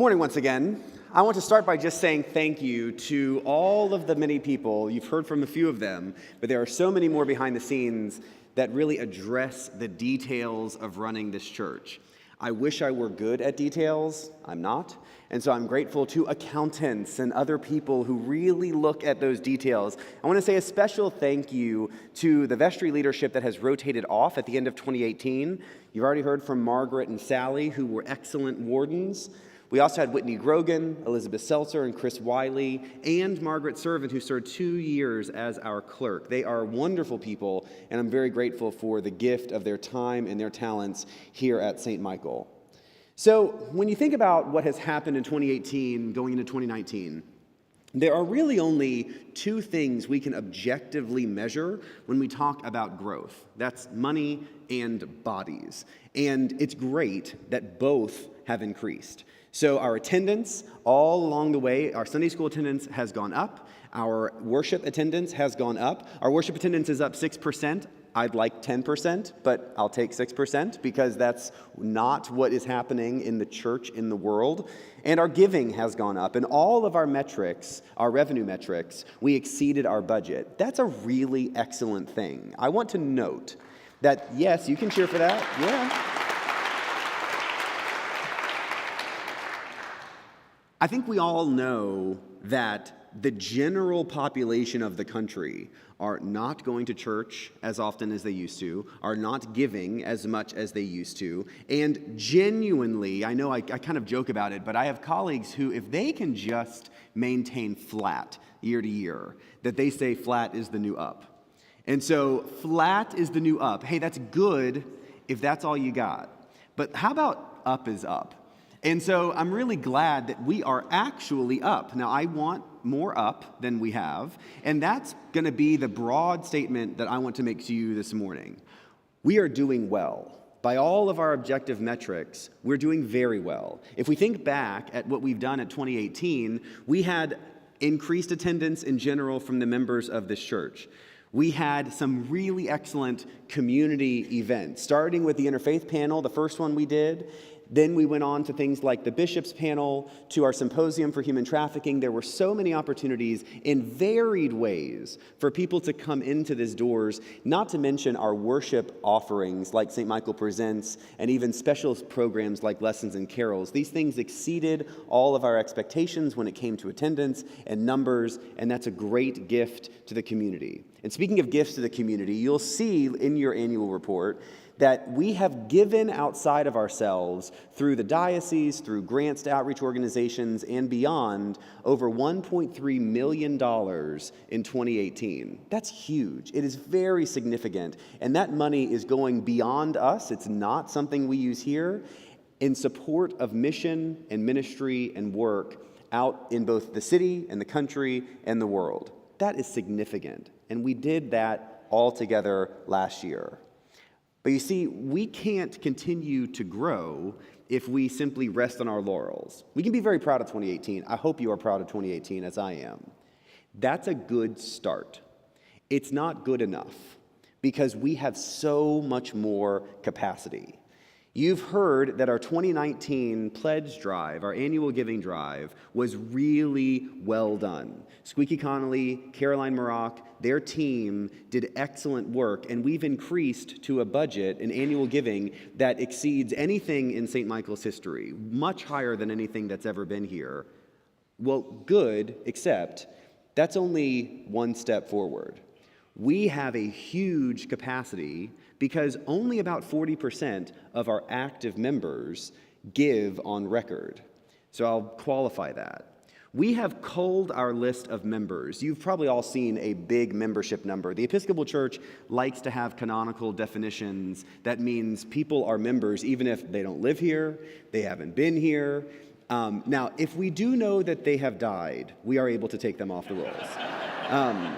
Morning once again. I want to start by just saying thank you to all of the many people. You've heard from a few of them, but there are so many more behind the scenes that really address the details of running this church. I wish I were good at details. I'm not. And so I'm grateful to accountants and other people who really look at those details. I want to say a special thank you to the vestry leadership that has rotated off at the end of 2018. You've already heard from Margaret and Sally, who were excellent wardens. We also had Whitney Grogan, Elizabeth Seltzer, and Chris Wiley, and Margaret Servant, who served 2 years as our clerk. They are wonderful people, and I'm very grateful for the gift of their time and their talents here at St. Michael. So when you think about what has happened in 2018 going into 2019, there are really only two things we can objectively measure when we talk about growth. That's money and bodies. And it's great that both have increased. So our attendance all along the way, our Sunday school attendance has gone up. Our worship attendance has gone up. Our worship attendance is up 6%. I'd like 10%, but I'll take 6% because that's not what is happening in the church in the world. And our giving has gone up. And all of our metrics, our revenue metrics, we exceeded our budget. That's a really excellent thing. I want to note that, yes, you can cheer for that. Yeah. I think we all know that the general population of the country are not going to church as often as they used to, are not giving as much as they used to, and genuinely, I know I kind of joke about it, but I have colleagues who, if they can just maintain flat year to year, that they say flat is the new up. And so flat is the new up. Hey, that's good if that's all you got. But how about up is up? And so I'm really glad that we are actually up. Now, I want more up than we have, and that's going to be the broad statement that I want to make to you this morning. We are doing well. By all of our objective metrics, we're doing very well. If we think back at what we've done at 2018, we had increased attendance in general from the members of this church. We had some really excellent community events, starting with the Interfaith Panel, the first one we did. Then we went on to things like the Bishop's Panel, to our Symposium for Human Trafficking. There were so many opportunities in varied ways for people to come into these doors, not to mention our worship offerings like St. Michael Presents and even special programs like Lessons and Carols. These things exceeded all of our expectations when it came to attendance and numbers, and that's a great gift to the community. And speaking of gifts to the community, you'll see in your annual report that we have given outside of ourselves through the diocese, through grants to outreach organizations, and beyond, over $1.3 million in 2018. That's huge. It is very significant. And that money is going beyond us. It's not something we use here, in support of mission and ministry and work out in both the city and the country and the world. That is significant. And we did that all together last year. But you see, we can't continue to grow if we simply rest on our laurels. We can be very proud of 2018. I hope you are proud of 2018, as I am. That's a good start. It's not good enough because we have so much more capacity. You've heard that our 2019 pledge drive, our annual giving drive, was really well done. Squeaky Connolly, Caroline Maroc, their team did excellent work, and we've increased to a budget in annual giving that exceeds anything in St. Michael's history, much higher than anything that's ever been here. Well, good, except that's only one step forward. We have a huge capacity because only about 40% of our active members give on record. So I'll qualify that. We have culled our list of members. You've probably all seen a big membership number. The Episcopal Church likes to have canonical definitions. That means people are members even if they don't live here, they haven't been here. Now, if we do know that they have died, we are able to take them off the rolls.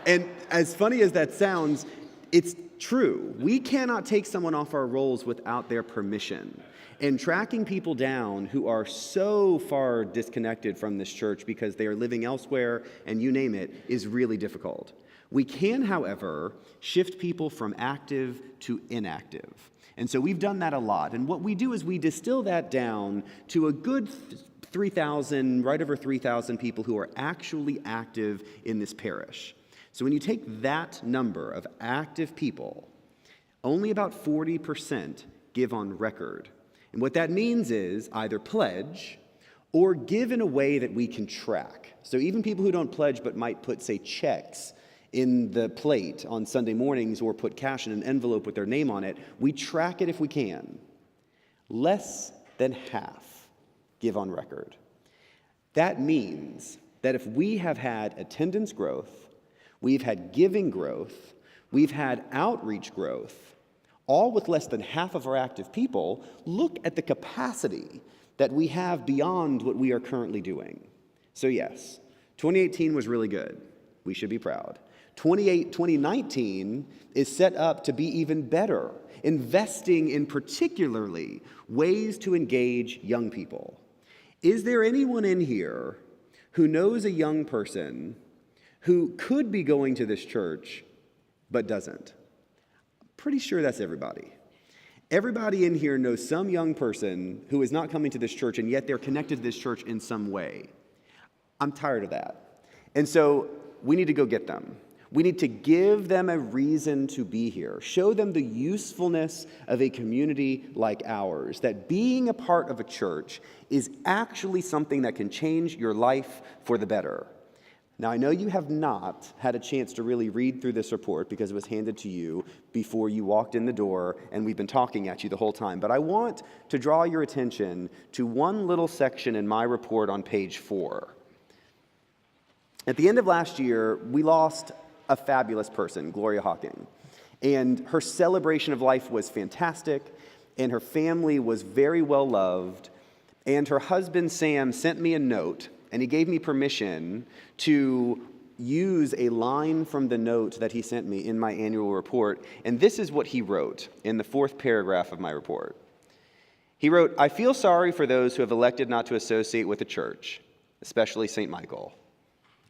And as funny as that sounds, it's true. We cannot take someone off our rolls without their permission. And tracking people down who are so far disconnected from this church because they are living elsewhere, and you name it, is really difficult. We can, however, shift people from active to inactive. And so we've done that a lot. And what we do is we distill that down to a good 3,000, right over 3,000 people who are actually active in this parish. So when you take that number of active people, only about 40% give on record. And what that means is either pledge or give in a way that we can track. So even people who don't pledge but might put, say, checks in the plate on Sunday mornings or put cash in an envelope with their name on it, we track it if we can. Less than half give on record. That means that if we have had attendance growth, we've had giving growth, we've had outreach growth, all with less than half of our active people, look at the capacity that we have beyond what we are currently doing. So yes, 2018 was really good. We should be proud. 2019 is set up to be even better, investing in particularly ways to engage young people. Is there anyone in here who knows a young person who could be going to this church but doesn't? I'm pretty sure that's everybody. Everybody in here knows some young person who is not coming to this church, and yet they're connected to this church in some way. I'm tired of that. And so we need to go get them. We need to give them a reason to be here. Show them the usefulness of a community like ours, that being a part of a church is actually something that can change your life for the better. Now, I know you have not had a chance to really read through this report because it was handed to you before you walked in the door, and we've been talking at you the whole time. But I want to draw your attention to one little section in my report on page 4. At the end of last year, we lost a fabulous person, Gloria Hawking. And her celebration of life was fantastic, and her family was very well loved. And her husband, Sam, sent me a note, and he gave me permission to use a line from the note that he sent me in my annual report. And this is what he wrote in the 4th paragraph of my report. He wrote, "I feel sorry for those who have elected not to associate with the church, especially St. Michael.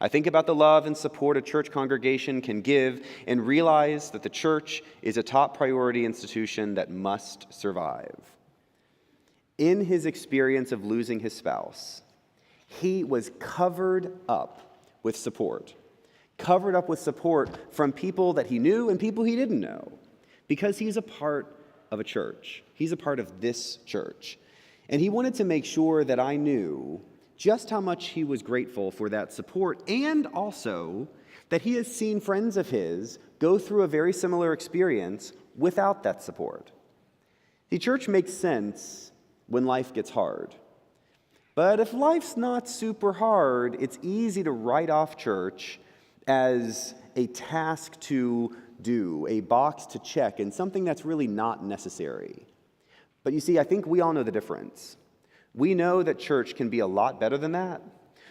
I think about the love and support a church congregation can give and realize that the church is a top priority institution that must survive." In his experience of losing his spouse, he was covered up with support from people that he knew and people he didn't know, because he's a part of a church. He's a part of this church. And he wanted to make sure that I knew just how much he was grateful for that support, and also that he has seen friends of his go through a very similar experience without that support. The church makes sense when life gets hard. But if life's not super hard, it's easy to write off church as a task to do, a box to check, and something that's really not necessary. But you see, I think we all know the difference. We know that church can be a lot better than that.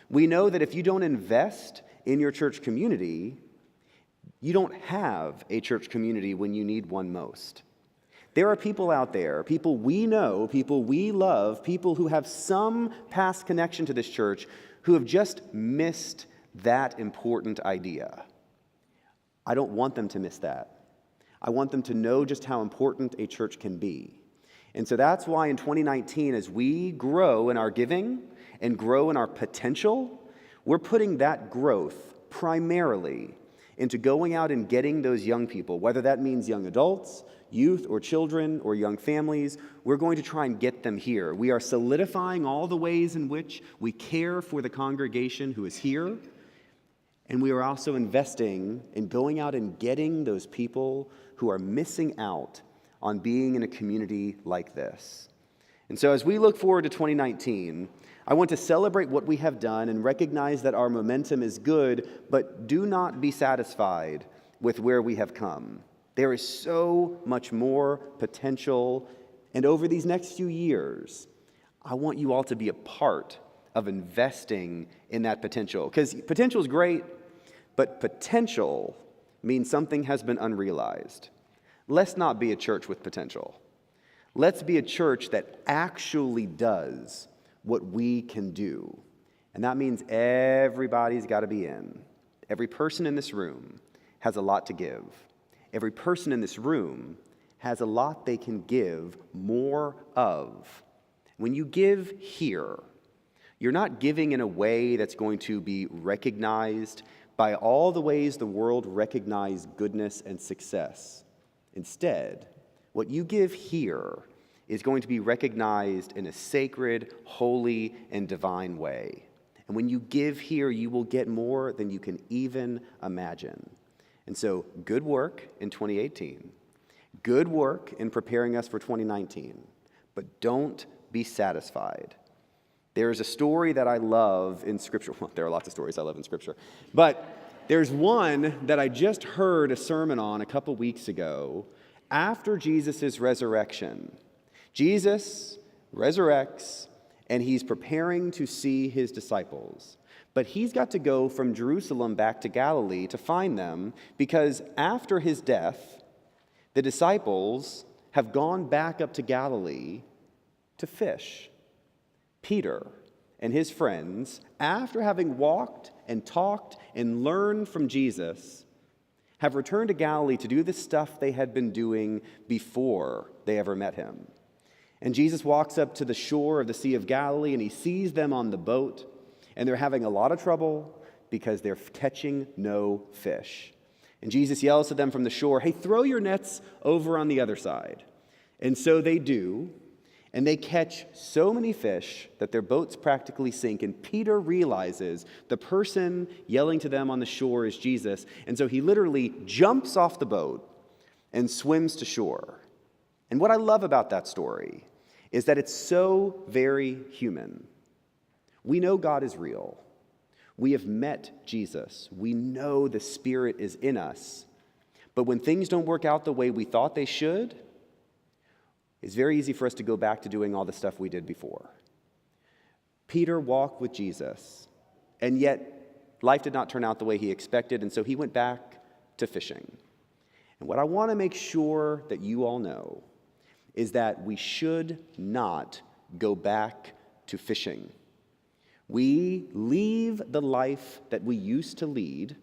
We know that if you don't invest in your church community, you don't have a church community when you need one most. There are people out there, people we know, people we love, people who have some past connection to this church who have just missed that important idea. I don't want them to miss that. I want them to know just how important a church can be. And so that's why in 2019, as we grow in our giving and grow in our potential, we're putting that growth primarily into going out and getting those young people, whether that means young adults, youth or children or young families. We're going to try and get them here. We are solidifying all the ways in which we care for the congregation who is here, and we are also investing in going out and getting those people who are missing out on being in a community like this. And so as we look forward to 2019, I want to celebrate what we have done and recognize that our momentum is good, but do not be satisfied with where we have come. There is so much more potential, and over these next few years, I want you all to be a part of investing in that potential. Because potential is great, but potential means something has been unrealized. Let's not be a church with potential. Let's be a church that actually does what we can do. And that means everybody's got to be in. Every person in this room has a lot to give. Every person in this room has a lot they can give more of. When you give here, You're not giving in a way that's going to be recognized by all the ways the world recognizes goodness and success. Instead, what you give here is going to be recognized in a sacred, holy, and divine way. And when you give here, you will get more than you can even imagine. And so, good work in 2018. Good work in preparing us for 2019. But don't be satisfied. There's a story that I love in Scripture. Well, there are lots of stories I love in Scripture. But there's one that I just heard a sermon on a couple weeks ago after Jesus' resurrection. Jesus resurrects, and he's preparing to see his disciples. But he's got to go from Jerusalem back to Galilee to find them because after his death, the disciples have gone back up to Galilee to fish. Peter and his friends, after having walked and talked and learned from Jesus, have returned to Galilee to do the stuff they had been doing before they ever met him. And Jesus walks up to the shore of the Sea of Galilee, and he sees them on the boat, and they're having a lot of trouble because they're catching no fish. And Jesus yells to them from the shore, "Hey, throw your nets over on the other side." And so they do. And they catch so many fish that their boats practically sink. And Peter realizes the person yelling to them on the shore is Jesus. And so he literally jumps off the boat and swims to shore. And what I love about that story is that it's so very human. We know God is real. We have met Jesus. We know the Spirit is in us. But when things don't work out the way we thought they should, it's very easy for us to go back to doing all the stuff we did before. Peter walked with Jesus, and yet life did not turn out the way he expected, and so he went back to fishing. And what I want to make sure that you all know is that we should not go back to fishing. We leave the life that we used to lead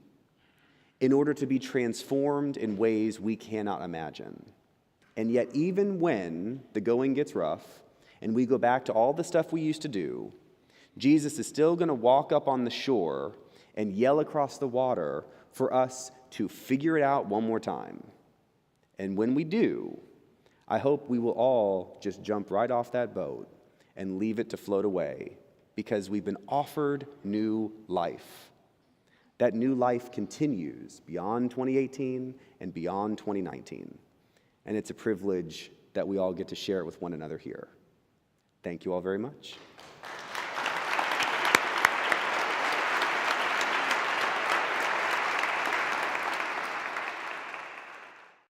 in order to be transformed in ways we cannot imagine. And yet, even when the going gets rough and we go back to all the stuff we used to do, Jesus is still going to walk up on the shore and yell across the water for us to figure it out one more time. And when we do, I hope we will all just jump right off that boat and leave it to float away because we've been offered new life. That new life continues beyond 2018 and beyond 2019. And it's a privilege that we all get to share it with one another here. Thank you all very much.